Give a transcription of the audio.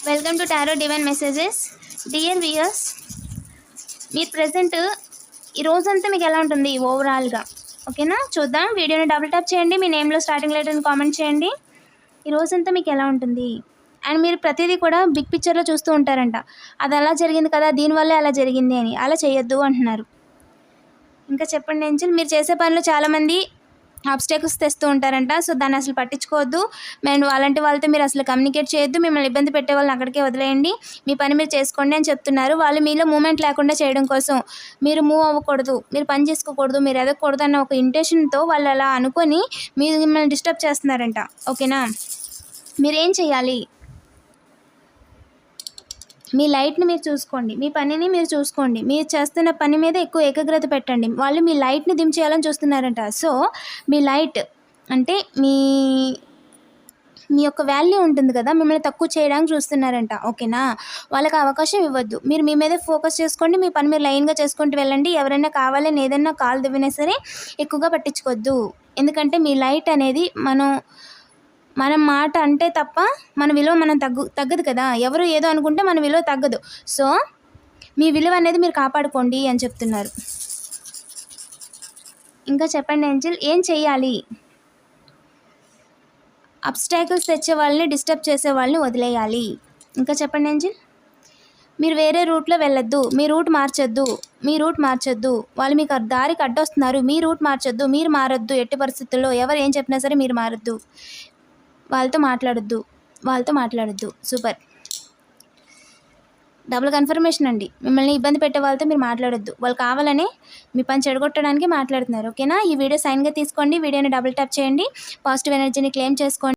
Welcome to tarot divine messages. Dear viewers, మీరు present ఈ రోజంతా మీకు ఎలా ఉంటుంది ఓవరాల్గా? ఓకేనా, చూద్దాం. వీడియోని డబుల్ ట్యాప్ చేయండి, మీ నేమ్లో స్టార్టింగ్ లెటర్ని కామెంట్ చేయండి. ఈ రోజంతా మీకు ఎలా ఉంటుంది? అండ్ మీరు ప్రతిదీ కూడా బిగ్ పిక్చర్లో చూస్తూ ఉంటారంట. అది అలా జరిగింది కదా, దీనివల్లే అలా జరిగింది అని. అలా చేయొద్దు అంటున్నారు. ఇంకా చెప్పండి ఏంజెల్, మీరు చేసే పనులు చాలామంది ఆబ్స్టాకిల్స్ తెస్తూ ఉంటారంట. సో దాన్ని అసలు పట్టించుకోవద్దు. మేము అలాంటి వాళ్ళతో మీరు అసలు కమ్యూనికేట్ చేయొద్దు. మిమ్మల్ని ఇబ్బంది పెట్టే వాళ్ళని అక్కడికే వదిలేయండి, మీ పని మీరు చేసుకోండి అని చెప్తున్నారు. వాళ్ళు మీలో మూమెంట్ లేకుండా చేయడం కోసం మీరు మూవ్ అవ్వకూడదు, మీరు పని చేసుకోకూడదు, మీరు ఎదగకూడదు అన్న ఒక ఇంటెన్షన్తో వాళ్ళు అలా అనుకొని మీరు మిమ్మల్ని డిస్టర్బ్ చేస్తున్నారంట. ఓకేనా, మీరేం చేయాలి? మీ లైట్ని మీరు చూసుకోండి, మీ పనిని మీరు చూసుకోండి, మీరు చేస్తున్న పని మీద ఎక్కువ ఏకాగ్రత పెట్టండి. వాళ్ళు మీ లైట్ని డిమ్ చేయాలని చూస్తున్నారంట. సో మీ లైట్ అంటే మీ యొక్క వాల్యూ ఉంటుంది కదా, మిమ్మల్ని తక్కువ చేయడానికి చూస్తున్నారంట. ఓకేనా, వాళ్ళకి అవకాశం ఇవ్వద్దు. మీరు మీ మీదే ఫోకస్ చేసుకోండి, మీ పని మీరు లైన్గా చేసుకుంటూ వెళ్ళండి. ఎవరైనా కావాలని ఏదైనా కాలు దివ్వినా సరే ఎక్కువగా పట్టించుకోవద్దు. ఎందుకంటే మీ లైట్ అనేది మనం మాట అంటే తప్ప మన విలువ మనం తగ్గదు కదా. ఎవరు ఏదో అనుకుంటే మన విలువ తగ్గదు. సో మీ విలువ అనేది మీరు కాపాడుకోండి అని చెప్తున్నారు. ఇంకా చెప్పండి ఏంజెల్, ఏం చేయాలి? అబ్స్టాకిల్స్ తెచ్చే వాళ్ళని, డిస్టర్బ్ చేసే వాళ్ళని వదిలేయాలి. ఇంకా చెప్పండి ఏంజెల్, మీరు వేరే రూట్లో వెళ్ళొద్దు, మీ రూట్ మార్చొద్దు. వాళ్ళు మీకు దారికి అడ్డొస్తున్నారు, మీ రూట్ మార్చొద్దు, మీరు మారొద్దు. ఎట్టి పరిస్థితుల్లో ఎవరు ఏం చెప్పినా సరే మీరు మారొద్దు. వాళ్ళతో మాట్లాడొద్దు. సూపర్, డబుల్ కన్ఫర్మేషన్ అండి. మిమ్మల్ని ఇబ్బంది పెట్టే వాళ్ళతో మీరు మాట్లాడొద్దు. వాళ్ళు కావాలని మీ పని చెడగొట్టడానికి మాట్లాడుతున్నారు. ఓకేనా, ఈ వీడియో సైన్గా తీసుకోండి, వీడియోని డబుల్ ట్యాప్ చేయండి, పాజిటివ్ ఎనర్జీని క్లెయిమ్ చేసుకోండి.